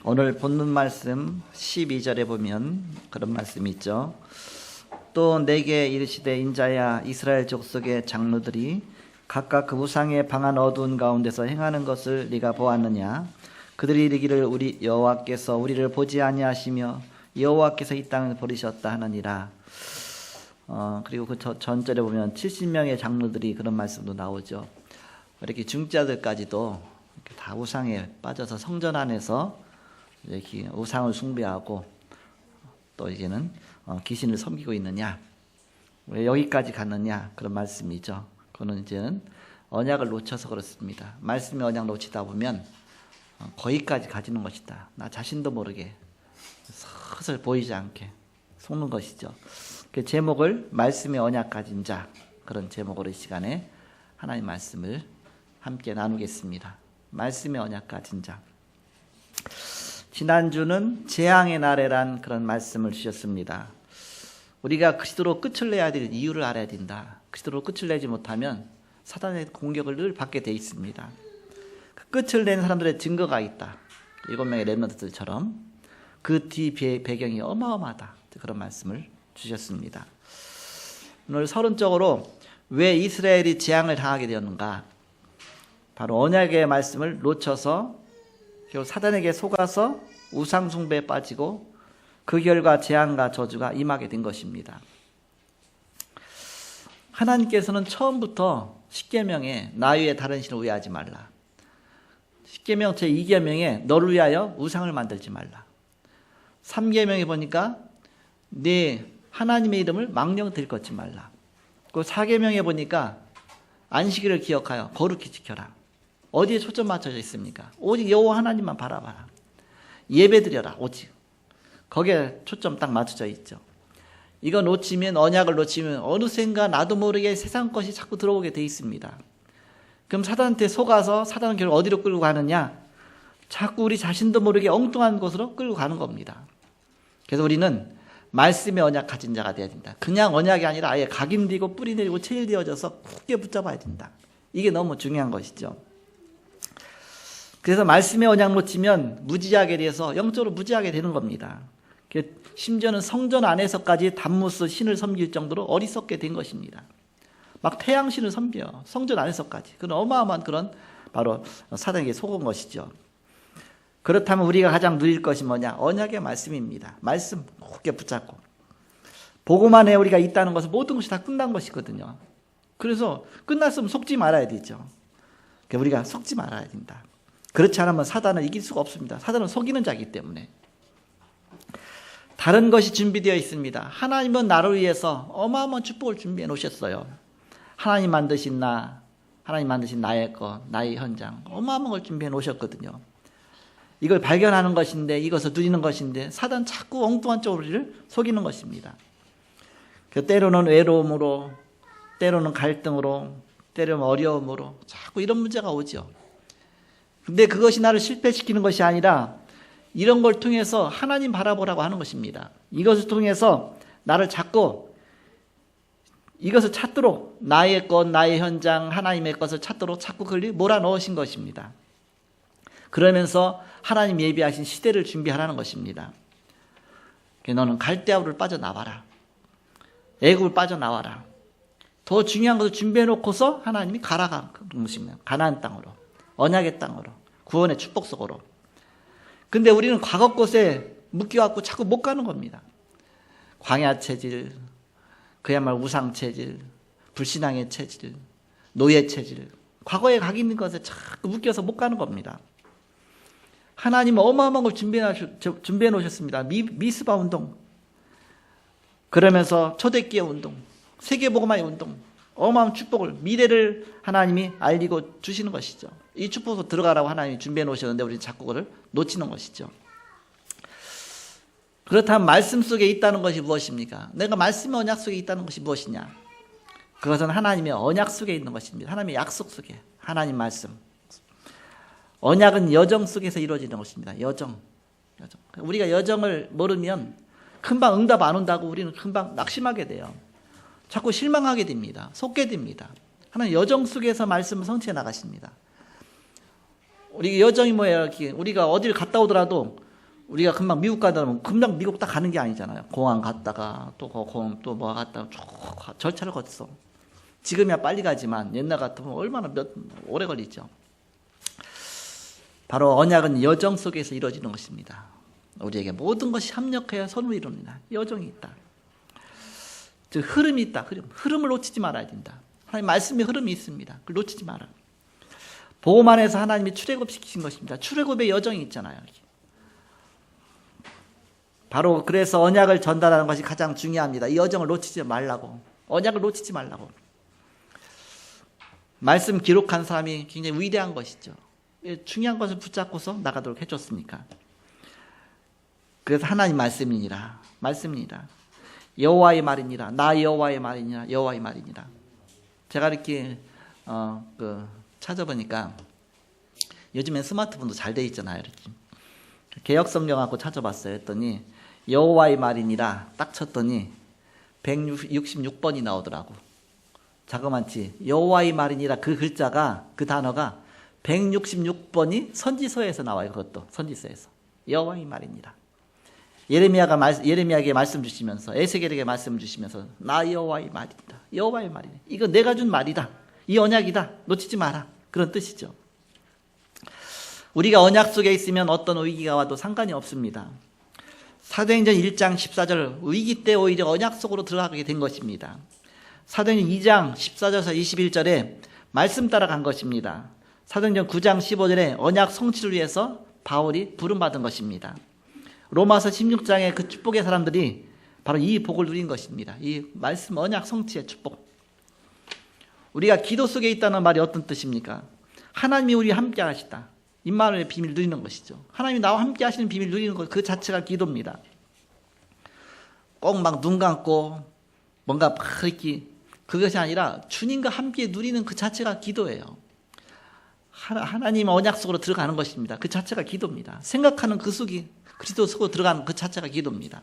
오늘 본문 말씀 12절에 보면 그런 말씀이 있죠. 또 내게 이르시되 인자야 이스라엘 족속의 장로들이 각각 그 우상의 방한 어두운 가운데서 행하는 것을 네가 보았느냐. 그들이 이르기를 우리 여호와께서 우리를 보지 아니하시며 여호와께서 이 땅을 버리셨다 하느니라. 그리고 그 전절에 보면 70명의 장로들이 그런 말씀도 나오죠. 이렇게 중자들까지도 이렇게 다 우상에 빠져서 성전 안에서 이렇게 우상을 숭배하고 또 이제는 귀신을 섬기고 있느냐, 왜 여기까지 갔느냐, 그런 말씀이죠. 그거는 이제는 언약을 놓쳐서 그렇습니다. 말씀의 언약 놓치다 보면 거기까지 가지는 것이다. 나 자신도 모르게 서슬 보이지 않게 속는 것이죠. 그 제목을 말씀의 언약 가진 자, 그런 제목으로 이 시간에 하나님 말씀을 함께 나누겠습니다. 말씀의 언약 가진 자. 지난주는 재앙의 날에란 그런 말씀을 주셨습니다. 우리가 그리스도로 끝을 내야 될 이유를 알아야 된다. 그리스도로 끝을 내지 못하면 사단의 공격을 늘 받게 돼 있습니다. 그 끝을 낸 사람들의 증거가 있다. 7명의 렘넌트들처럼 그 뒤 배경이 어마어마하다. 그런 말씀을 주셨습니다. 오늘 서론적으로 왜 이스라엘이 재앙을 당하게 되었는가? 바로 언약의 말씀을 놓쳐서 결국 사단에게 속아서 우상 숭배에 빠지고 그 결과 재앙과 저주가 임하게 된 것입니다. 하나님께서는 처음부터 십계명에 나 외에 다른 신을 의뢰하지 말라. 십계명 제2계명에 너를 위하여 우상을 만들지 말라. 3계명에 보니까 네 하나님의 이름을 망령 들끓지 말라. 그 4계명에 보니까 안식일을 기억하여 거룩히 지켜라. 어디에 초점 맞춰져 있습니까? 오직 여호와 하나님만 바라봐라. 예배드려라. 오직 거기에 초점 딱 맞춰져 있죠. 이거 놓치면, 언약을 놓치면 어느샌가 나도 모르게 세상 것이 자꾸 들어오게 돼 있습니다. 그럼 사단한테 속아서 사단은 결국 어디로 끌고 가느냐? 자꾸 우리 자신도 모르게 엉뚱한 곳으로 끌고 가는 겁니다. 그래서 우리는 말씀의 언약 가진 자가 되어야 된다. 그냥 언약이 아니라 아예 각인되고 뿌리 내리고 체질되어져서 굳게 붙잡아야 된다. 이게 너무 중요한 것이죠. 그래서 말씀의 언약 놓치면 무지하게 돼서 영적으로 무지하게 되는 겁니다. 심지어는 성전 안에서까지 단무스 신을 섬길 정도로 어리석게 된 것입니다. 막 태양신을 섬겨요. 성전 안에서까지. 그런 어마어마한 그런 바로 사단에게 속은 것이죠. 그렇다면 우리가 가장 누릴 것이 뭐냐? 언약의 말씀입니다. 말씀 굳게 붙잡고. 보고만 해 우리가 있다는 것은 모든 것이 다 끝난 것이거든요. 그래서 끝났으면 속지 말아야 되죠. 우리가 속지 말아야 된다. 그렇지 않으면 사단을 이길 수가 없습니다. 사단은 속이는 자이기 때문에. 다른 것이 준비되어 있습니다. 하나님은 나를 위해서 어마어마한 축복을 준비해 놓으셨어요. 하나님 만드신 나, 하나님 만드신 나의 것, 나의 현장, 어마어마한 걸 준비해 놓으셨거든요. 이걸 발견하는 것인데, 이것을 누리는 것인데 사단 자꾸 엉뚱한 쪽으로 우리를 속이는 것입니다. 때로는 외로움으로, 때로는 갈등으로, 때로는 어려움으로 자꾸 이런 문제가 오죠. 근데 그것이 나를 실패시키는 것이 아니라 이런 걸 통해서 하나님 바라보라고 하는 것입니다. 이것을 통해서 나를 자꾸 이것을 찾도록 나의 것, 나의 현장, 하나님의 것을 찾도록 자꾸 그걸 몰아넣으신 것입니다. 그러면서 하나님 예비하신 시대를 준비하라는 것입니다. 너는 갈대아우를 빠져나와라. 애굽을 빠져나와라. 더 중요한 것을 준비해놓고서 하나님이 가라가 것입니다. 가나안 땅으로, 언약의 땅으로, 구원의 축복 속으로. 근데 우리는 과거 곳에 묶여갖고 자꾸 못 가는 겁니다. 광야 체질, 그야말로 우상 체질, 불신앙의 체질, 노예 체질, 과거에 가 있는 것에 자꾸 묶여서 못 가는 겁니다. 하나님은 어마어마한 걸 준비해 놓으셨습니다. 미스바 운동, 그러면서 초대기의 운동, 세계복음화의 운동, 어마어마한 축복을, 미래를 하나님이 알리고 주시는 것이죠. 이 축복으로 들어가라고 하나님이 준비해 놓으셨는데 우리는 자꾸 그걸 놓치는 것이죠. 그렇다면 말씀 속에 있다는 것이 무엇입니까? 내가 말씀의 언약 속에 있다는 것이 무엇이냐? 그것은 하나님의 언약 속에 있는 것입니다. 하나님의 약속 속에, 하나님 말씀. 언약은 여정 속에서 이루어지는 것입니다. 여정. 우리가 여정을 모르면 금방 응답 안 온다고 우리는 금방 낙심하게 돼요. 자꾸 실망하게 됩니다. 속게 됩니다. 하나님 여정 속에서 말씀을 성취해 나가십니다. 우리 여정이 뭐예요? 우리가 어디를 갔다 오더라도 우리가 금방 미국 가다 보면 금방 미국 딱 가는 게 아니잖아요. 공항 갔다가 또 공항 또 뭐 갔다가 쭉 절차를 거쳐. 지금이야 빨리 가지만 옛날 같으면 얼마나 오래 걸리죠. 바로 언약은 여정 속에서 이루어지는 것입니다. 우리에게 모든 것이 합력하여 선을 이룹니다. 여정이 있다. 즉 흐름이 있다. 흐름을 놓치지 말아야 된다. 하나님 말씀의 흐름이 있습니다. 그걸 놓치지 마라. 복음 안에서 하나님이 출애굽시키신 것입니다. 출애굽의 여정이 있잖아요. 이렇게. 바로 그래서 언약을 전달하는 것이 가장 중요합니다. 이 여정을 놓치지 말라고. 언약을 놓치지 말라고. 말씀 기록한 사람이 굉장히 위대한 것이죠. 중요한 것을 붙잡고서 나가도록 해줬으니까. 그래서 하나님 말씀이니라. 말씀이니라. 여호와의 말이니라. 나 여호와의 말이니라. 여호와의 말이니라. 제가 이렇게 찾아보니까 요즘엔 스마트폰도 잘 돼 있잖아요. 이렇게. 개역성경하고 찾아봤어요. 했더니 여호와의 말이니라 딱 쳤더니 166번이 나오더라고. 자그만치 여호와의 말이니라 그 글자가 그 단어가 166번이 선지서에서 나와요. 그것도 선지서에서 여호와의 말이니라. 예레미야에게 말씀 주시면서 에스겔에게 말씀 주시면서 나 여호와의 말이다. 여호와의 말이다. 이거 내가 준 말이다. 이 언약이다. 놓치지 마라. 그런 뜻이죠. 우리가 언약 속에 있으면 어떤 위기가 와도 상관이 없습니다. 사도행전 1장 14절 위기 때 오히려 언약 속으로 들어가게 된 것입니다. 사도행전 2장 14절에서 21절에 말씀 따라 간 것입니다. 사도행전 9장 15절에 언약 성취를 위해서 바울이 부름받은 것입니다. 로마서 16장의 그 축복의 사람들이 바로 이 복을 누린 것입니다. 이 말씀 언약 성취의 축복. 우리가 기도 속에 있다는 말이 어떤 뜻입니까? 하나님이 우리와 함께 하시다. 임마누엘의 비밀 누리는 것이죠. 하나님이 나와 함께 하시는 비밀 누리는 것, 그 자체가 기도입니다. 꼭 막 눈 감고 뭔가 막 이렇게 그것이 아니라 주님과 함께 누리는 그 자체가 기도예요. 하나님 언약 속으로 들어가는 것입니다. 그 자체가 기도입니다. 생각하는 그 속이 그리스도 속으로 들어가는 그 자체가 기도입니다.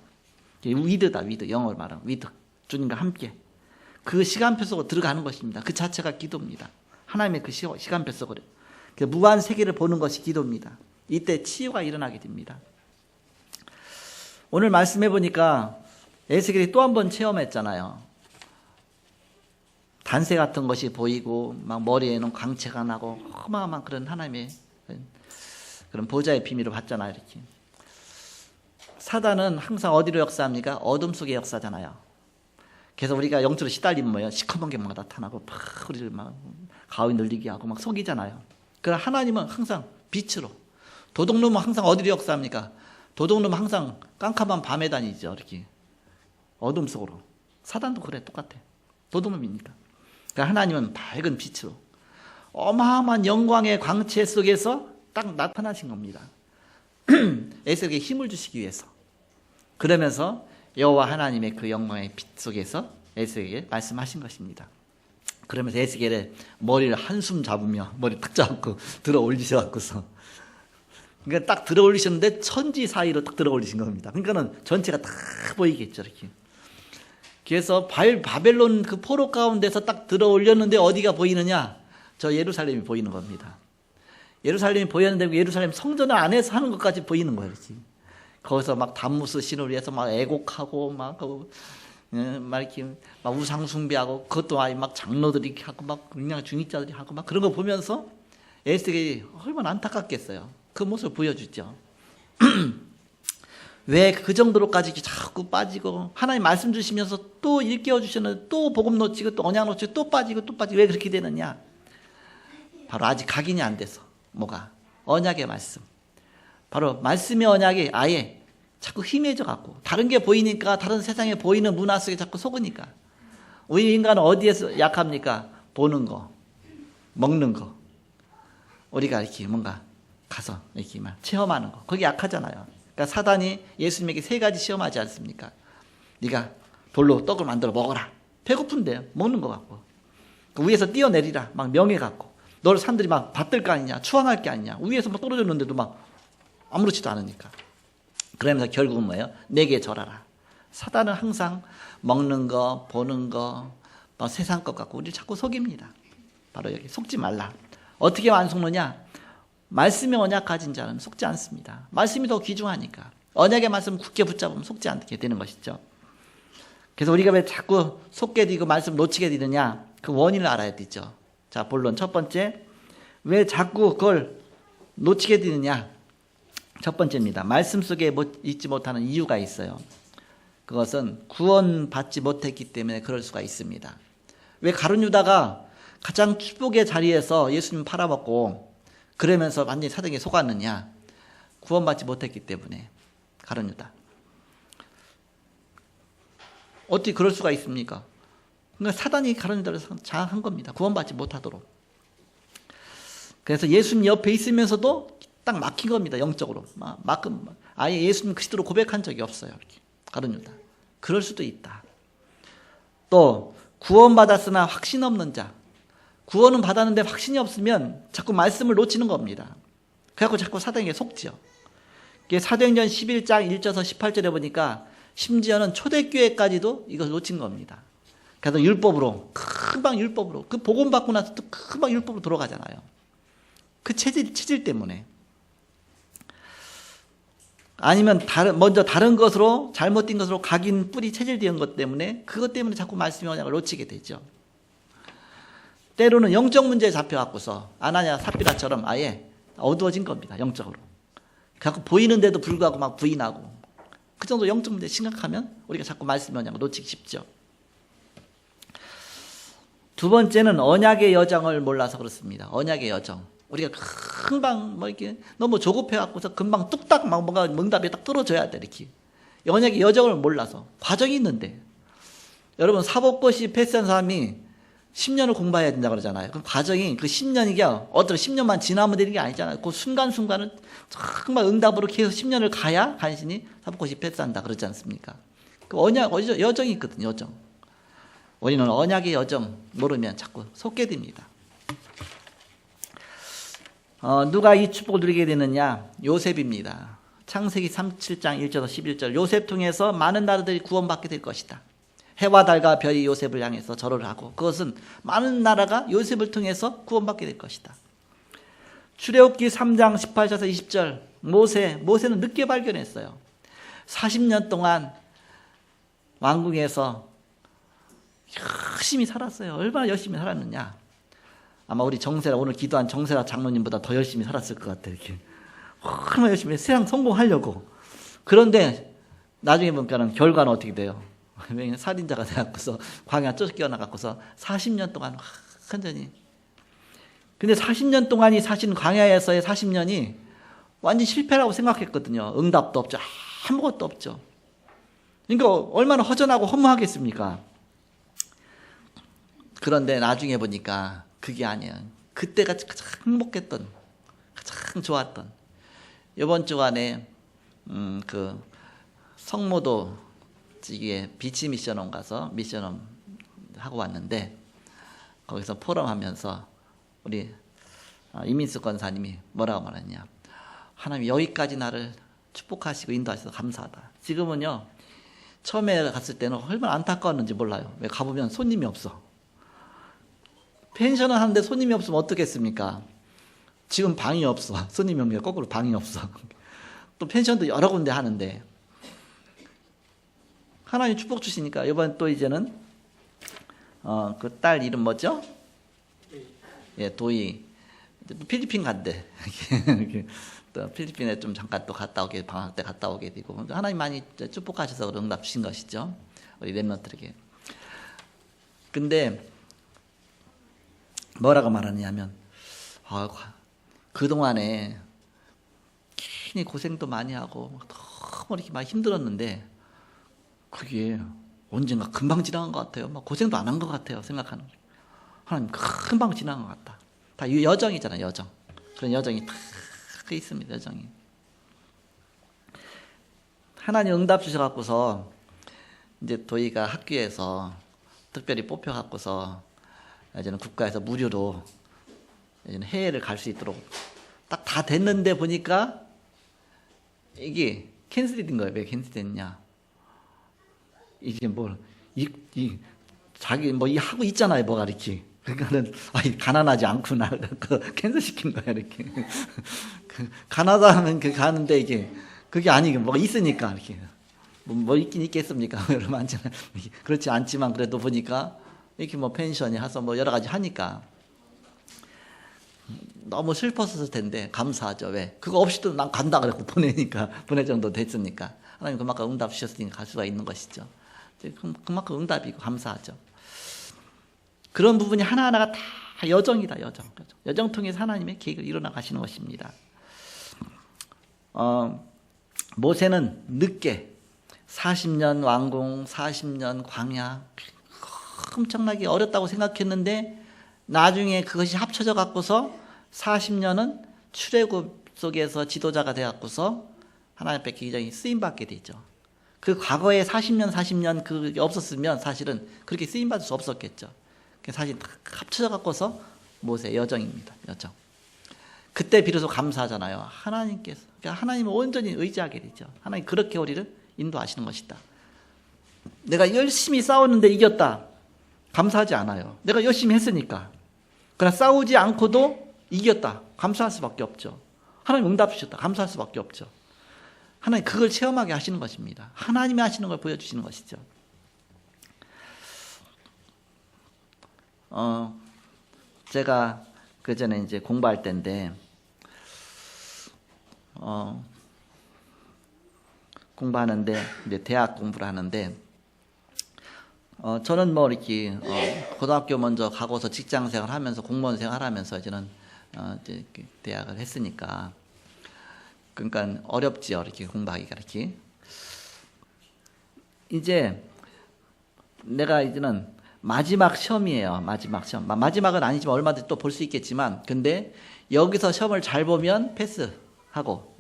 위드다. 위드. 영어로 말하면 위드. 주님과 함께 그 시간표 속으로 들어가는 것입니다. 그 자체가 기도입니다. 하나님의 그 시간표 속으로 무한 세계를 보는 것이 기도입니다. 이때 치유가 일어나게 됩니다. 오늘 말씀해 보니까 에스겔이 또 한 번 체험했잖아요. 단새 같은 것이 보이고 막 머리에는 광채가 나고 어마어마한 그런 하나님의 그런 보좌의 비밀을 봤잖아요. 이렇게. 사단은 항상 어디로 역사합니까? 어둠 속의 역사잖아요. 그래서 우리가 영적으로 시달리면 뭐예요? 시커먼 게 막 나타나고 막 우리를 막 가위 늘리게 하고 막 속이잖아요. 그러나 하나님은 항상 빛으로. 도둑놈은 항상 어디로 역사합니까? 도둑놈은 항상 깜깜한 밤에 다니죠. 이렇게 어둠 속으로. 사단도 그래, 똑같아. 도둑놈이니까. 그러니까 하나님은 밝은 빛으로 어마어마한 영광의 광채 속에서 딱 나타나신 겁니다. 에스겔에게 힘을 주시기 위해서. 그러면서 여호와 하나님의 그 영광의 빛 속에서 에스겔에게 말씀하신 것입니다. 그러면서 에스겔의 머리를 한숨 잡으며 머리 딱 잡고 들어 올리셔갖고서 그러니까 딱 들어 올리셨는데 천지 사이로 딱 들어 올리신 겁니다. 그러니까는 전체가 다 보이겠죠. 이렇게. 그래서 바벨론 그 포로 가운데서 딱 들어 올렸는데 어디가 보이느냐? 저 예루살렘이 보이는 겁니다. 예루살렘이 보였는데 예루살렘 성전 안에서 하는 것까지 보이는 거예요. 그렇지? 거기서 막 단무스 신을 위해서 막 애곡하고 막 이렇게 막 우상 숭배하고 그것도 아니 막 장로들이 이렇게 하고 막 그냥 중직자들이 하고 막 그런 거 보면서 에스겔이 얼마나 안타깝겠어요. 그 모습을 보여주죠. 왜 그 정도로까지 자꾸 빠지고 하나님 말씀 주시면서 또 일깨워 주셨는데 또 복음 놓치고 또 언약 놓치고 또 빠지고 왜 그렇게 되느냐? 바로 아직 각인이 안 돼서. 뭐가? 언약의 말씀. 바로 말씀의 언약이 아예 자꾸 희미해져 갖고 다른 게 보이니까 다른 세상에 보이는 문화 속에 자꾸 속으니까. 우리 인간은 어디에서 약합니까? 보는 거, 먹는 거. 우리가 이렇게 뭔가 가서 이렇게 막 체험하는 거. 거기 약하잖아요. 그러니까 사단이 예수님에게 3가지 시험하지 않습니까? 네가 돌로 떡을 만들어 먹어라. 배고픈데 먹는 거 같고. 그 위에서 뛰어내리라. 막 명예 갖고. 너를 사람들이 막 받들 거 아니냐. 추앙할 게 아니냐. 위에서 막 떨어졌는데도 막 아무렇지도 않으니까. 그러면서 결국은 뭐예요? 내게 절하라. 사단은 항상 먹는 거, 보는 거, 세상 것 같고 우리를 자꾸 속입니다. 바로 여기 속지 말라. 어떻게 안 속느냐? 말씀의 언약 가진 자는 속지 않습니다. 말씀이 더 귀중하니까. 언약의 말씀 굳게 붙잡으면 속지 않게 되는 것이죠. 그래서 우리가 왜 자꾸 속게 되고 말씀 놓치게 되느냐, 그 원인을 알아야 되죠. 자, 본론 첫 번째, 왜 자꾸 그걸 놓치게 되느냐. 첫 번째입니다. 말씀 속에 있지 못하는 이유가 있어요. 그것은 구원받지 못했기 때문에 그럴 수가 있습니다. 왜 가룟 유다가 가장 축복의 자리에서 예수님 팔아먹고 그러면서 완전히 사등에 속았느냐? 구원받지 못했기 때문에. 가룟 유다. 어떻게 그럴 수가 있습니까? 그러니까 사단이 가룟 유다를 장악한 겁니다. 구원받지 못하도록. 그래서 예수님 옆에 있으면서도 딱 막힌 겁니다. 영적으로. 아예 예수님 그리스도로 고백한 적이 없어요. 이렇게. 가룟 유다. 그럴 수도 있다. 또 구원받았으나 확신 없는 자. 구원은 받았는데 확신이 없으면 자꾸 말씀을 놓치는 겁니다. 그래갖고 자꾸 사단에게 속지요. 사도행전 11장 1절에서 18절에 보니까 심지어는 초대교회까지도 이걸 놓친 겁니다. 그래서 율법으로, 금방 율법으로, 그 복음 받고 나서 또 금방 율법으로 돌아가잖아요. 그 체질 때문에. 아니면 먼저 다른 것으로, 잘못된 것으로 각인 뿌리 체질되는 것 때문에, 그것 때문에 자꾸 말씀의 언약을 놓치게 되죠. 때로는 영적 문제에 잡혀갖고서 아나냐 삽비라처럼 아예 어두워진 겁니다. 영적으로. 그래갖고 보이는데도 불구하고 막 부인하고, 그 정도 영적 문제 심각하면 우리가 자꾸 말씀의 언약을 놓치기 쉽죠. 두 번째는 언약의 여정을 몰라서 그렇습니다. 언약의 여정. 우리가 금방 이렇게 너무 조급해갖고서 금방 뚝딱 막 뭔가 응답이 딱 떨어져야 돼, 이렇게. 언약의 여정을 몰라서. 과정이 있는데. 여러분, 사법고시 패스한 사람이 10년을 공부해야 된다 그러잖아요. 그 과정이, 그 10년이게 어떤 10년만 지나면 되는 게 아니잖아요. 그 순간순간은 정말 응답으로 계속 10년을 가야 간신히 사법고시 패스한다 그러지 않습니까? 그 언약, 여정이 있거든요, 여정. 우리는 언약의 여정 모르면 자꾸 속게 됩니다. 누가 이 축복을 누리게 되느냐? 요셉입니다. 창세기 37장 1절에서 11절. 요셉 통해서 많은 나라들이 구원받게 될 것이다. 해와 달과 별이 요셉을 향해서 절을 하고, 그것은 많은 나라가 요셉을 통해서 구원받게 될 것이다. 출애굽기 3장 18절에서 20절. 모세는 늦게 발견했어요. 40년 동안 왕궁에서 열심히 살았어요. 얼마나 열심히 살았느냐. 아마 우리 정세라, 오늘 기도한 정세라 장로님보다 더 열심히 살았을 것 같아요. 이렇게. 얼마나 열심히 세상 성공하려고. 그런데 나중에 보니까는 결과는 어떻게 돼요? 살인자가 돼갖고서 광야 쫓겨나갖고서 40년 동안 완전히. 근데 40년 동안이 사실 광야에서의 40년이 완전 실패라고 생각했거든요. 응답도 없죠. 아무것도 없죠. 그러니까 얼마나 허전하고 허무하겠습니까? 그런데 나중에 보니까 그게 아니에요. 그때가 가장 행복했던, 가장 좋았던. 이번 주간에 그 성모도 찌기에 비치 미션홈 가서 미션홈 하고 왔는데, 거기서 포럼하면서 우리 이민수 권사님이 뭐라고 말했냐. 하나님 여기까지 나를 축복하시고 인도하셔서 감사하다. 지금은요, 처음에 갔을 때는 얼마나 안타까웠는지 몰라요. 왜 가보면 손님이 없어. 펜션을 하는데 손님이 없으면 어떻겠습니까? 지금 방이 없어. 손님이 없는 게 거꾸로 방이 없어. 또 펜션도 여러 군데 하는데 하나님 축복 주시니까 이번 또 이제는 그 딸 이름 뭐죠? 예, 도희. 필리핀 간대. 또 필리핀에 좀 잠깐 또 갔다 오게, 방학 때 갔다 오게 되고, 하나님 많이 축복하셔서 응답 주신 것이죠. 우리 렘넌트에게. 근데 뭐라고 말하냐면, 그동안에 괜히 고생도 많이 하고 너무 이렇게 많이 힘들었는데 그게 언젠가 금방 지나간 것 같아요. 막 고생도 안 한 것 같아요. 생각하는 게. 하나님 금방 지나간 것 같다. 다 여정이잖아요. 여정. 그런 여정이 다 있습니다. 여정이. 하나님 응답 주셔갖고서 이제 도희가 학교에서 특별히 뽑혀갖고서 이제는 국가에서 무료로 이제는 해외를 갈 수 있도록 딱 다 됐는데 보니까 이게 캔슬이 된 거예요. 왜 캔슬이 됐냐? 이게 자기 이 하고 있잖아요. 뭐가 이렇게. 그러니까는 아니 가난하지 않구나. 캔슬시킨 거야 이렇게. 가난하면 가는데 이게 그게 아니고 뭐 있으니까 이렇게 뭐 있긴 있겠습니까? 여러분 않잖아. 그렇지 않지만 그래도 보니까 이렇게 뭐 펜션이 해서 뭐 여러 가지 하니까 너무 슬펐을 텐데 감사하죠. 왜? 그거 없이도 난 간다 그랬고 보내니까 보낼 정도 됐으니까 하나님 그만큼 응답 주셨으니까 갈 수가 있는 것이죠. 그만큼 응답이고 감사하죠. 그런 부분이 하나하나가 다 여정이다. 여정 통해서 하나님의 계획을 이뤄 나가시는 것입니다. 모세는 늦게 40년 왕궁, 40년 광야 엄청나게 어렵다고 생각했는데 나중에 그것이 합쳐져 갖고서 40년은 출애굽 속에서 지도자가 되어 갖고서 하나님 앞에 굉장히 쓰임 받게 되죠. 그 과거에 40년 그게 없었으면 사실은 그렇게 쓰임 받을 수 없었겠죠. 사실 합쳐져 갖고서 모세 여정입니다. 여정. 그때 비로소 감사하잖아요. 하나님께서. 그러니까 하나님을 온전히 의지하게 되죠. 하나님 그렇게 우리를 인도하시는 것이다. 내가 열심히 싸웠는데 이겼다. 감사하지 않아요. 내가 열심히 했으니까. 그러나 싸우지 않고도 이겼다. 감사할 수밖에 없죠. 하나님 응답 주셨다. 감사할 수밖에 없죠. 하나님 그걸 체험하게 하시는 것입니다. 하나님이 하시는 걸 보여주시는 것이죠. 제가 그 전에 이제 공부할 때인데, 공부하는데, 이제 대학 공부를 하는데, 저는 뭐 이렇게, 고등학교 먼저 가고서 직장 생활 하면서 공무원 생활 하면서 이제는, 이제 대학을 했으니까. 그러니까 어렵지요. 이렇게 공부하기가 이렇게. 이제 내가 이제는 마지막 시험이에요. 마지막 시험. 마지막은 아니지만 얼마든지 또 볼 수 있겠지만, 근데 여기서 시험을 잘 보면 패스하고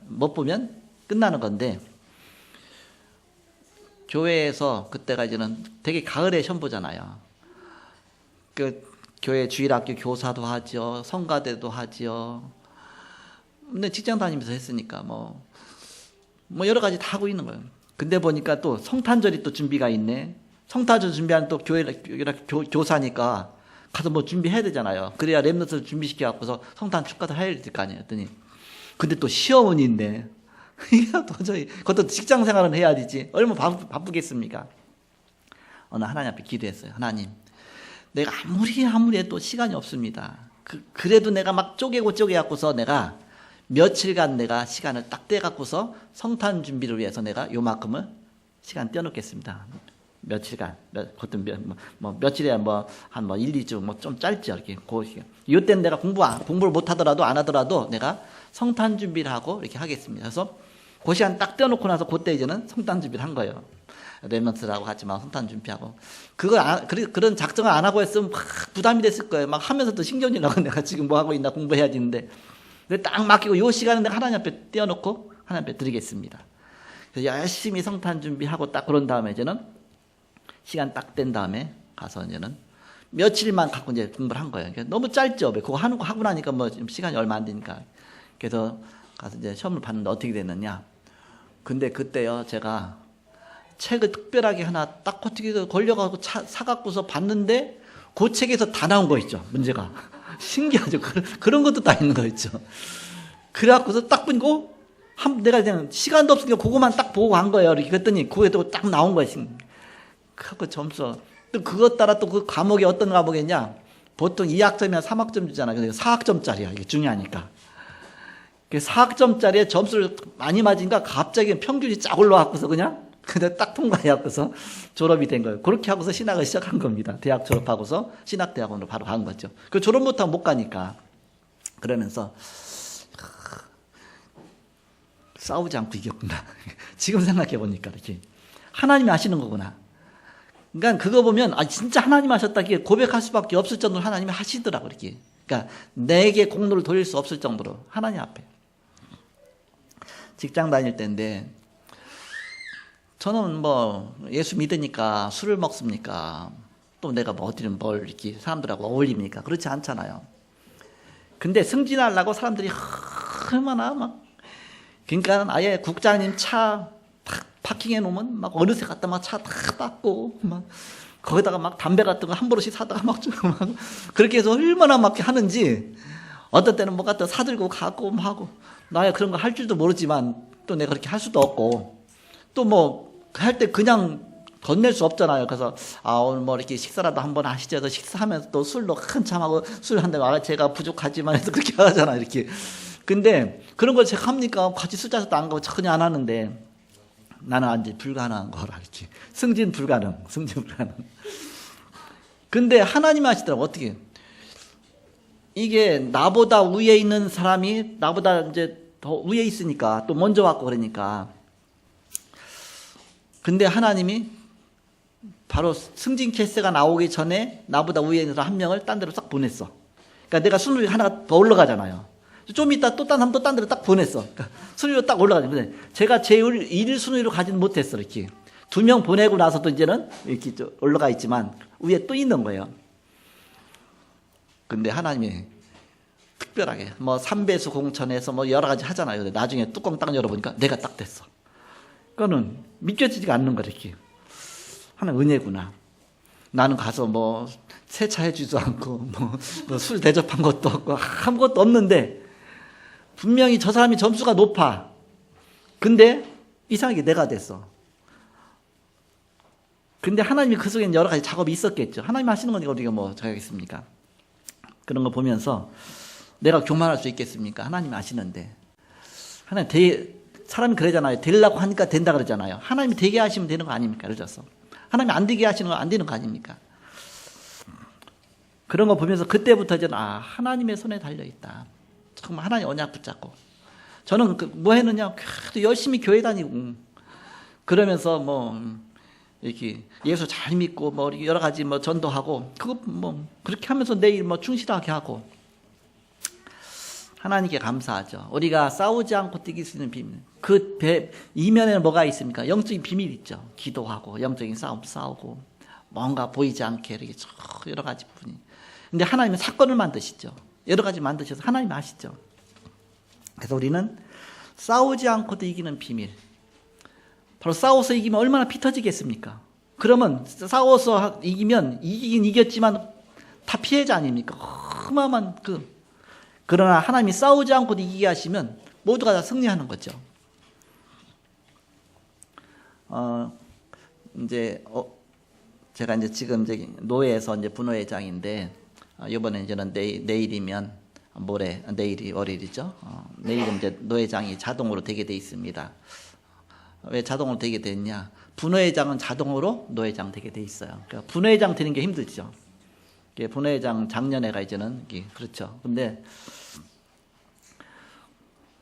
못 보면 끝나는 건데, 교회에서 그때가 이제는 되게 가을에 시험 보잖아요. 그 교회 주일학교 교사도 하죠. 성가대도 하죠. 근데 직장 다니면서 했으니까 뭐 여러 가지 다 하고 있는 거예요. 근데 보니까 또 성탄절이 또 준비가 있네. 성탄절 준비하는 또 교사니까 가서 뭐 준비해야 되잖아요. 그래야 렘넌트를 준비시켜 갖고서 성탄 축가도 해야 될 거 아니에요. 했더니 근데 또 시험은 있네. 이게 도저히 그것도 직장 생활은 해야 되지. 얼마나 바쁘겠습니까? 어느 하나님 앞에 기도했어요. 하나님, 내가 아무리 해도 시간이 없습니다. 그래도 내가 막 쪼개고 쪼개갖고서 내가 며칠간 내가 시간을 딱 떼갖고서 성탄 준비를 위해서 내가 요만큼을 시간 떼어놓겠습니다. 며칠간, 그것도 며칠에 한 1, 2주 좀 짧죠. 이렇게. 이때는 내가 공부를 못 하더라도 안 하더라도 내가 성탄 준비를 하고 이렇게 하겠습니다. 그래서 그 시간 딱 떼어놓고 나서 그때 이제는 성탄 준비를 한 거예요. 렘넌트라고 하지만 성탄 준비하고. 그런 작정을 안 하고 했으면 막 부담이 됐을 거예요. 막 하면서도 신경질 나고 내가 지금 뭐 하고 있나 공부해야 되는데. 근데 딱 맡기고 이 시간은 내가 하나님 앞에 떼어놓고 하나님 앞에 드리겠습니다. 그래서 열심히 성탄 준비하고 딱 그런 다음에 이제는 시간 딱 뗀 다음에 가서 이제는 며칠만 갖고 이제 공부를 한 거예요. 너무 짧죠. 그거 하고 나니까 뭐 시간이 얼마 안 되니까. 그래서 가서 이제 시험을 봤는데 어떻게 됐느냐. 근데 그때요, 제가 책을 특별하게 하나 딱 어떻게 걸려가지고 사갖고서 봤는데 그 책에서 다 나온 거 있죠. 문제가. 신기하죠. 그런 것도 다 있는 거 있죠. 그래갖고서 딱 보니까 내가 그냥 시간도 없으니까 그것만 딱 보고 간 거예요. 이렇게 그랬더니 그게 또 딱 나온 거예요. 그 점수. 또 그것 따라 또 그 과목이 어떤 과목이냐. 보통 2학점이나 3학점 주잖아요. 근데 4학점짜리야. 이게 중요하니까. 4학점짜리에 점수를 많이 맞으니까 갑자기 평균이 쫙 올라왔고서 그냥 근데 딱 통과해갖고서 졸업이 된 거예요. 그렇게 하고서 신학을 시작한 겁니다. 대학 졸업하고서 신학대학원으로 바로 간 거죠. 그 졸업 못하면 못 가니까. 그러면서 싸우지 않고 이겼구나. 지금 생각해보니까 이렇게 하나님이 하시는 거구나. 그러니까 그거 보면 진짜 하나님 하셨다기에 고백할 수밖에 없을 정도로 하나님이 하시더라고 이렇게. 그러니까 내게 공로를 돌릴 수 없을 정도로 하나님 앞에. 직장 다닐 때인데 저는 뭐 예수 믿으니까 술을 먹습니까? 또 내가 뭐 어디는 뭘 이렇게 사람들하고 어울립니까? 그렇지 않잖아요. 근데 승진하려고 사람들이 얼마나 막 그러니까 아예 국장님 차 탁 파킹해 놓으면 막 어느새 갔다 막 차 탁 닦고 막 거기다가 막 담배 같은 거 한 보루씩 사다가 막 그렇게 해서 얼마나 막 하는지, 어떤 때는 뭐 갖다 사들고 가고 뭐 하고, 나야 그런 거 할 줄도 모르지만 또 내가 그렇게 할 수도 없고, 또 뭐 할 때 그냥 건넬 수 없잖아요. 그래서 오늘 뭐 이렇게 식사라도 한번 하시죠. 그래서 식사하면서 또 술로 한참 하고, 술 한다고 제가 부족하지만 해서 그렇게 하잖아요. 이렇게. 근데 그런 걸 제가 합니까? 같이 숫자도 안 가고 전혀 안 하는데, 나는 이제 불가능한 거라 이렇게. 승진 불가능. 근데 하나님이 하시더라고. 어떻게? 이게 나보다 위에 있는 사람이 나보다 이제 더 위에 있으니까 또 먼저 왔고 그러니까. 근데 하나님이 바로 승진 캐스가 나오기 전에 나보다 위에 있는 사람 한 명을 딴 데로 싹 보냈어. 그러니까 내가 순위 하나가 더 올라가잖아요. 좀 이따 또 딴 사람 또 딴 데로 딱 보냈어. 그러니까 순위로 딱 올라가죠. 근데 제가 제일 1위 순위로 가지는 못했어. 이렇게 2명 보내고 나서도 이제는 이렇게 올라가 있지만 위에 또 있는 거예요. 근데 하나님이 특별하게 뭐 3배수 공천에서 뭐 여러 가지 하잖아요. 근데 나중에 뚜껑 딱 열어보니까 내가 딱 됐어. 그거는 믿겨지지가 않는 거야. 이렇게 하나님 은혜구나. 나는 가서 뭐 세차해주지도 않고 뭐 술 대접한 것도 없고 아무것도 없는데 분명히 저 사람이 점수가 높아. 근데 이상하게 내가 됐어. 근데 하나님이 그 속에는 여러 가지 작업이 있었겠죠. 하나님 하시는 거니까 우리가 뭐 잘하겠습니까? 그런 거 보면서 내가 교만할 수 있겠습니까? 하나님이 아시는데. 하나님 사람이 그러잖아요. 되려고 하니까 된다 그러잖아요. 하나님이 되게 하시면 되는 거 아닙니까? 그러셔서. 하나님이 안 되게 하시는 거 안 되는 거 아닙니까? 그런 거 보면서 그때부터 이제 하나님의 손에 달려있다. 정말 하나님 언약 붙잡고. 저는 뭐 했느냐? 열심히 교회 다니고 그러면서 뭐 이렇게 예수 잘 믿고 뭐 여러 가지 뭐 전도하고 그거 뭐 그렇게 하면서 내일 뭐 충실하게 하고 하나님께 감사하죠. 우리가 싸우지 않고 이길 수 있는 비밀. 그 이면에는 뭐가 있습니까? 영적인 비밀이 있죠. 기도하고 영적인 싸움 싸우고 뭔가 보이지 않게 이렇게 여러 가지 부분이. 근데 하나님은 사건을 만드시죠. 여러 가지 만드셔서 하나님 아시죠. 그래서 우리는 싸우지 않고도 이기는 비밀. 바로 싸워서 이기면 얼마나 피 터지겠습니까? 그러면 싸워서 이기면 이기긴 이겼지만 다 피해자 아닙니까? 어마어마한 그러나 하나님이 싸우지 않고도 이기게 하시면 모두가 다 승리하는 거죠. 제가 이제 지금 노회에서 이제 분회장인데 이번에 이제는 내일이면 내일이 월요일이죠. 내일은 이제 노회장이 자동으로 되게 돼 있습니다. 왜 자동으로 되게 됐냐? 분회장은 자동으로 노회장 되게 돼 있어요. 그러니까 분회장 되는 게 힘들죠. 분회장 작년에가 이제는 그렇죠. 근데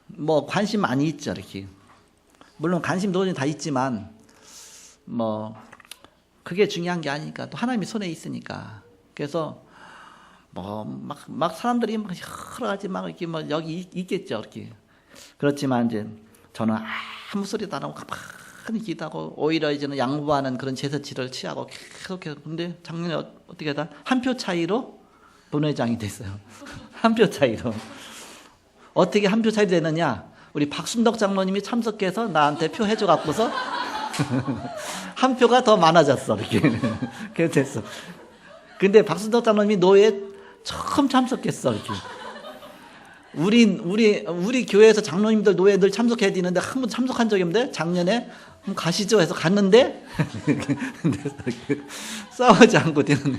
뭐 관심 많이 있죠, 이렇게. 물론 관심 도전이 다 있지만 뭐 그게 중요한 게 아니니까 또 하나님이 손에 있으니까. 그래서 뭐 막 사람들이 막 여러 가지 막 이렇게 뭐 여기 있겠죠, 이렇게. 그렇지만 이제 저는 아무 소리도 안 하고 가만히 기도하고 오히려 이제는 양보하는 그런 제스처를 취하고 계속해서. 근데 작년에 어떻게 하다 한 표 차이로 본회장이 됐어요. 한 표 차이로. 어떻게 한 표 차이 되느냐? 우리 박순덕 장로님이 참석해서 나한테 표 해줘 갖고서 한 표가 더 많아졌어. 이렇게. 그래서 됐어. 근데 박순덕 장로님이 노예에 처음 참석했어. 이렇게. 우리 교회에서 장로님들 노예 늘 참석해야 되는데 한 번 참석한 적이 없는데 작년에 가시죠 해서 갔는데 싸우지 않고 되는.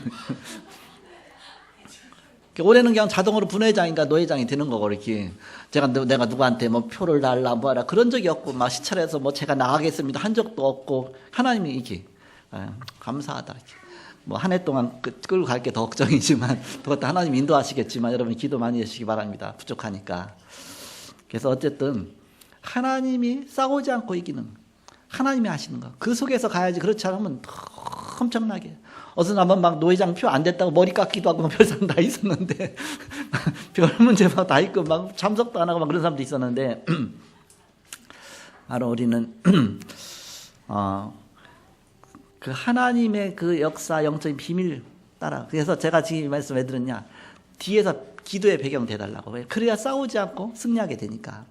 올해는 그냥 자동으로 분회장인가 노회장이 되는 거고 이렇게. 내가 누구한테 뭐 표를 달라 뭐하라 그런 적이 없고 막 시찰해서 뭐 제가 나가겠습니다 한 적도 없고 하나님이 이렇게 감사하다 이렇게. 뭐 한 해 동안 끌고 갈 게 더 걱정이지만 그것도 하나님 인도하시겠지만 여러분 기도 많이 해주시기 바랍니다. 부족하니까. 그래서 어쨌든 하나님이 싸우지 않고 이기는 하나님이 하시는 거. 그 속에서 가야지. 그렇지 않으면 엄청나게. 어서 나면 막 노회장 표 안 됐다고 머리 깎기도 하고 별 사람 다 있었는데 별 문제 막 다 있고 막 참석도 안 하고 막 그런 사람도 있었는데 바로 우리는 그 하나님의 그 역사 영적인 비밀 따라. 그래서 제가 지금 이 말씀 왜 드렸냐? 뒤에서 기도의 배경 돼달라고. 그래야 싸우지 않고 승리하게 되니까.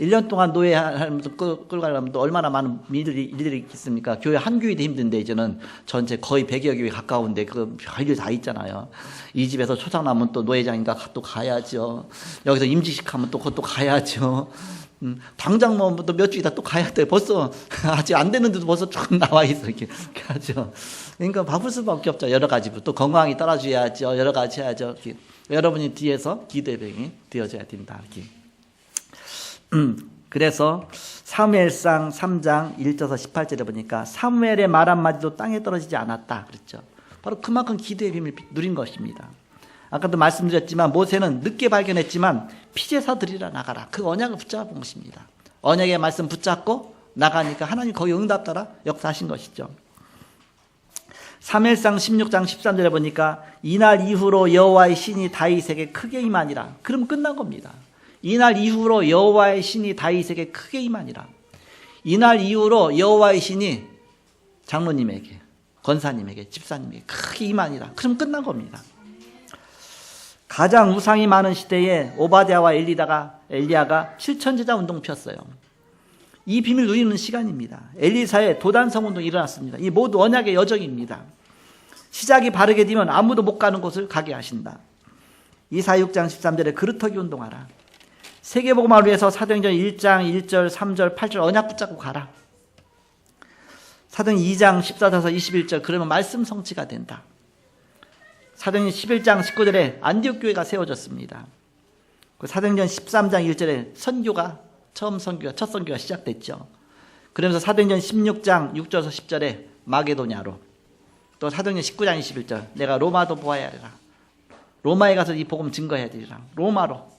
1년 동안 노예하면 끌고 가려면 또 얼마나 많은 일들이 있습니까? 교회 한 교회도 힘든데 이제는 전체 거의 100여 교회 가까운데 그 별일 다 있잖아요. 이 집에서 초상 나면 또 노회장인가 또 가야죠. 여기서 임직식 하면 또 그것도 가야죠. 당장 뭐 또 몇 주 있다 또 가야 돼. 벌써 아직 안 됐는데도 벌써 쭉 나와 있어 이렇게 하죠. 그러니까 바쁠 수밖에 없죠. 여러 가지 또 건강이 따라줘야죠. 여러 가지 해야죠. 이렇게. 여러분이 뒤에서 기대병이 되어줘야 된다. 이렇게. 그래서 사무엘상 3장 1절에서 18절에 보니까 사무엘의 말 한마디도 땅에 떨어지지 않았다 그랬죠. 바로 그만큼 기도의 비밀을 누린 것입니다. 아까도 말씀드렸지만 모세는 늦게 발견했지만 피제사 드리러 나가라. 그 언약을 붙잡은 것입니다. 언약의 말씀 붙잡고 나가니까 하나님 거기 응답 따라 역사하신 것이죠. 사무엘상 16장 13절에 보니까 이날 이후로 여호와의 신이 다윗에게 크게 임하니라. 그럼 끝난 겁니다. 이날 이후로 여호와의 신이 다윗에게 크게 임하니라. 이날 이후로 여호와의 신이 장로님에게, 권사님에게, 집사님에게 크게 임하니라. 그럼 끝난 겁니다. 가장 우상이 많은 시대에 오바댜와 엘리야가 실천제자 운동 폈어요. 이 비밀 누리는 시간입니다. 엘리사의 도단성 운동이 일어났습니다. 이 모두 언약의 여정입니다. 시작이 바르게 되면 아무도 못 가는 곳을 가게 하신다. 이사야 6장 13절에 그루터기 운동하라. 세계복음화를 위해서 사도행전 1장 1절 3절 8절 언약 붙잡고 가라. 사도행전 2장 14절에서 21절 그러면 말씀 성취가 된다. 사도행전 11장 19절에 안디옥 교회가 세워졌습니다. 사도행전 13장 1절에 첫 선교가 시작됐죠. 그러면서 사도행전 16장 6절에서 10절에 마게도냐로, 또 사도행전 19장 21절 내가 로마도 보아야 하리라. 로마에 가서 이 복음 증거해야 되리라. 로마로,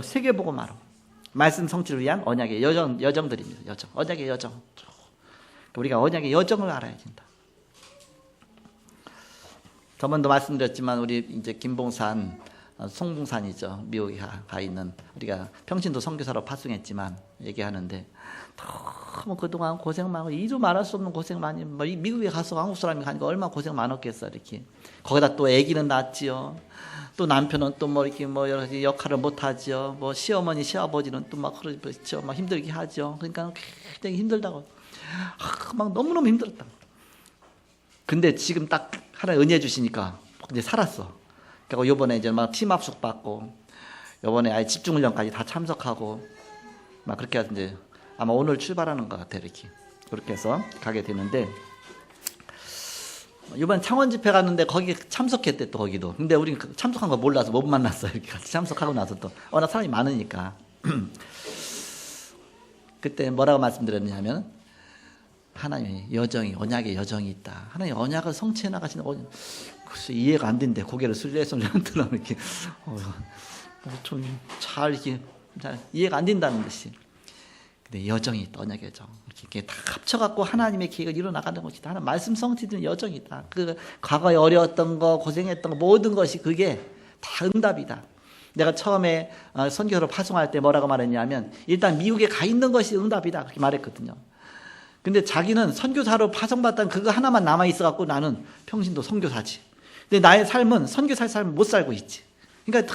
세계 복음화로 말씀 성취를 위한 언약의 여정들입니다. 언약의 여정. 우리가 언약의 여정을 알아야 된다. 저번도 말씀드렸지만 우리 이제 김봉산, 송봉산이죠. 미국에 가 있는 우리가 평신도 선교사로 파송했지만 얘기하는데 너무 그동안 고생 많고 이루 말할 수 없는 고생 많이, 미국에 가서 한국 사람이 가니까 얼마나 고생 많았겠어. 이렇게 거기다 또 아기는 낳았지요. 또 남편은 또 이렇게 여러 가지 역할을 못 하죠. 시어머니 시아버지는 또 그렇죠. 힘들게 하죠. 그러니까 굉장히 힘들다고. 막 너무너무 힘들었다. 근데 지금 딱 하나님 은혜 주시니까 이제 살았어. 그러니까 요번에 이제 팀 합숙 받고, 요번에 아예 집중훈련까지 다 참석하고, 그렇게 해서 이제 아마 오늘 출발하는 것 같아. 이렇게. 그렇게 해서 가게 되는데, 이번 창원 집회 갔는데 거기 참석했대. 또 거기도. 근데 우리 참석한 거 몰라서 못 만났어. 이렇게 같이 참석하고 나서 또 워낙 사람이 많으니까. 그때 뭐라고 말씀드렸냐면, 하나님의 여정이, 언약의 여정이 있다. 하나님 언약을 성취해 나가시는, 글쎄 이해가 안 된대. 고개를 술래술래한처럼 이렇게 좀 잘 이렇게 잘 이해가 안 된다는 것이. 근데 여정이 있다. 언약의 여정. 이렇게 다 합쳐갖고 하나님의 계획을 이뤄 나가는 것이다. 하나님 말씀 성취되는 여정이 있다. 그 과거에 어려웠던 거, 고생했던 거 모든 것이 그게 다 응답이다. 내가 처음에 선교로 파송할 때 뭐라고 말했냐면 일단 미국에 가 있는 것이 응답이다. 그렇게 말했거든요. 근데 자기는 선교사로 파송받던 그거 하나만 남아있어갖고 나는 평신도 선교사지. 근데 나의 삶은 선교사의 삶을 못 살고 있지. 그러니까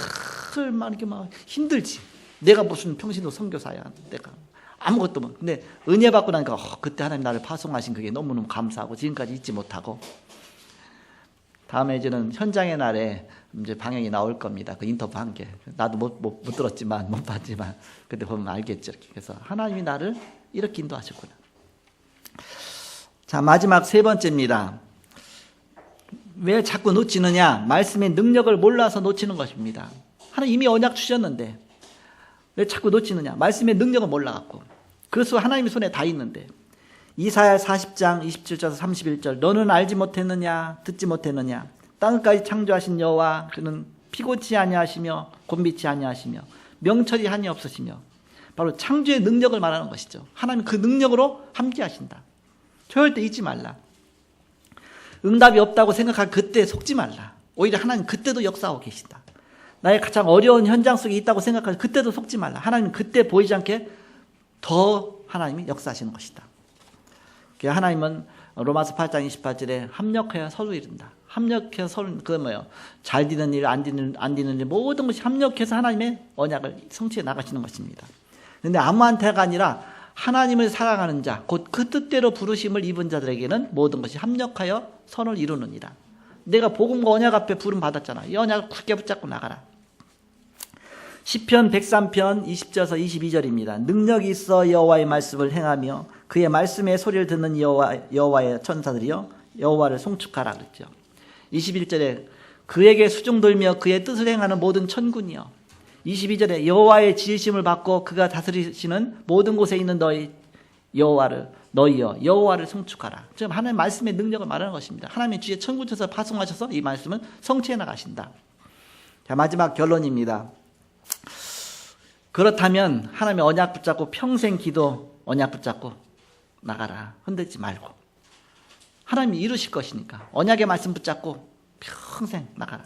이렇게 힘들지. 내가 무슨 평신도 선교사야. 내가 아무것도 못. 근데 은혜 받고 나니까 그때 하나님 나를 파송하신 그게 너무너무 감사하고 지금까지 잊지 못하고. 다음에 이제는 현장의 날에 이제 방향이 나올 겁니다. 그 인터뷰 한 게. 나도 못 들었지만, 못 봤지만, 그때 보면 알겠죠. 이렇게. 그래서 하나님이 나를 이렇게 인도하셨구나. 자, 마지막 세 번째입니다. 왜 자꾸 놓치느냐? 말씀의 능력을 몰라서 놓치는 것입니다. 하나님 이미 언약 주셨는데 왜 자꾸 놓치느냐? 말씀의 능력을 몰라갖고. 그래서 하나님의 손에 다 있는데. 이사야 40장 27절에서 31절 너는 알지 못했느냐? 듣지 못했느냐? 땅까지 창조하신 여호와 그는 피곤치 아니하시며 곤비치 아니하시며 명철이 한이 없으시며. 바로 창조의 능력을 말하는 것이죠. 하나님 그 능력으로 함께 하신다. 절대 잊지 말라. 응답이 없다고 생각할 그때 속지 말라. 오히려 하나님 그때도 역사하고 계신다. 나의 가장 어려운 현장 속에 있다고 생각할 그때도 속지 말라. 하나님 그때 보이지 않게 더 하나님이 역사하시는 것이다. 하나님은 로마서 8장 28절에 합력하여 서로 이룬다. 합력해서 서로, 잘 되는 일, 안 되는 일, 모든 것이 합력해서 하나님의 언약을 성취해 나가시는 것입니다. 근데 아무한테가 아니라 하나님을 사랑하는 자, 곧 그 뜻대로 부르심을 입은 자들에게는 모든 것이 합력하여 선을 이루느니라. 내가 복음과 언약 앞에 부름 받았잖아. 이 언약을 굳게 붙잡고 나가라. 시편 103편 20절에서 22절입니다. 능력이 있어 여호와의 말씀을 행하며 그의 말씀의 소리를 듣는 여호와의 천사들이여 여호와를 송축하라 그랬죠. 21절에 그에게 수종 돌며 그의 뜻을 행하는 모든 천군이여. 22절에 여호와의 지으심을 받고 그가 다스리시는 모든 곳에 있는 너희 너희여 여호와를 송축하라. 지금 하나님의 말씀의 능력을 말하는 것입니다. 하나님의 주의 천군에서 파송하셔서 이 말씀은 성취해 나가신다. 자, 마지막 결론입니다. 그렇다면 하나님의 언약 붙잡고 평생 기도 언약 붙잡고 나가라. 흔들지 말고. 하나님이 이루실 것이니까 언약의 말씀 붙잡고 평생 나가라.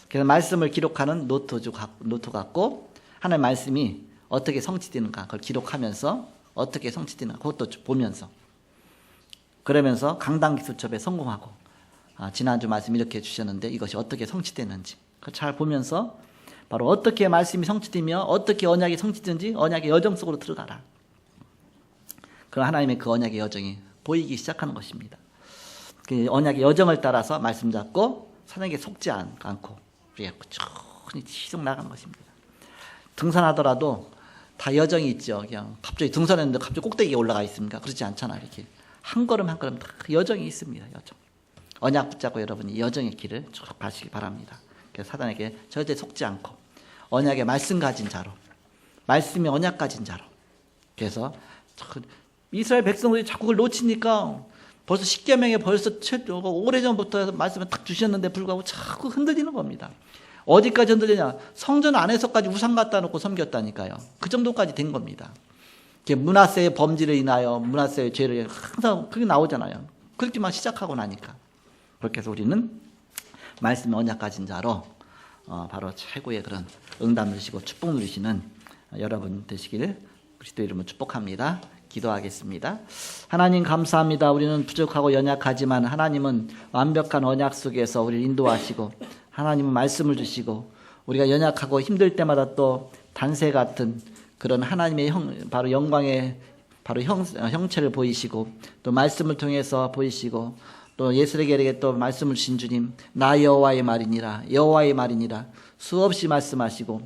그래서 말씀을 기록하는 노트 갖고 하나님의 말씀이 어떻게 성취되는가 그걸 기록하면서 어떻게 성취되는가 그것도 보면서 그러면서 강단기술첩에 성공하고 지난주 말씀 이렇게 주셨는데 이것이 어떻게 성취되는지 잘 보면서 바로 어떻게 말씀이 성취되며 어떻게 언약이 성취되는지 언약의 여정 속으로 들어가라. 그럼 하나님의 그 언약의 여정이 보이기 시작하는 것입니다. 그 언약의 여정을 따라서 말씀 잡고 사랑에 속지 않고 꾸준히 계속 나가는 것입니다. 등산하더라도 다 여정이 있죠. 그냥 갑자기 등산했는데 갑자기 꼭대기에 올라가 있습니까? 그렇지 않잖아. 이렇게 한 걸음 한 걸음 다 여정이 있습니다. 여정. 언약 붙잡고 여러분이 여정의 길을 쭉 가시기 바랍니다. 그래서 사단에게 절대 속지 않고 언약의 말씀 가진 자로, 말씀이 언약 가진 자로. 그래서 이스라엘 백성들이 자꾸 그걸 놓치니까 벌써 십계명에 벌써 오래전부터 말씀을 딱 주셨는데 불구하고 자꾸 흔들리는 겁니다. 어디까지 흔들리냐? 성전 안에서까지 우상 갖다 놓고 섬겼다니까요. 그 정도까지 된 겁니다. 므낫세의 범죄를 인하여 므낫세의 죄를 항상 그게 나오잖아요. 그렇게만 시작하고 나니까. 그렇게 해서 우리는 말씀의 언약 가진 자로 바로 최고의 그런 응답 누리시고 축복 누리시는 여러분 되시길 그리스도 이름으로 축복합니다. 기도하겠습니다. 하나님 감사합니다. 우리는 부족하고 연약하지만 하나님은 완벽한 언약 속에서 우리를 인도하시고 하나님은 말씀을 주시고 우리가 연약하고 힘들 때마다 또 단새 같은 그런 하나님의 바로 영광의 바로 형체를 보이시고 또 말씀을 통해서 보이시고 또 예수에게 또 말씀을 주신 주님 나 여호와의 말이니라 여호와의 말이니라 수없이 말씀하시고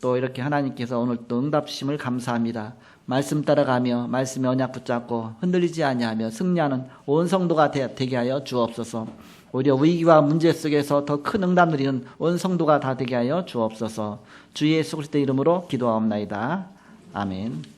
또 이렇게 하나님께서 오늘 또 응답 주심을 감사합니다. 말씀 따라가며 말씀의 언약 붙잡고 흔들리지 아니하며 승리하는 온 성도가 되게 하여 주옵소서. 오히려 위기와 문제 속에서 더 큰 응답 누리는 온 성도가 다 되게 하여 주옵소서. 주 예수 그리스도의 이름으로 기도하옵나이다. 아멘.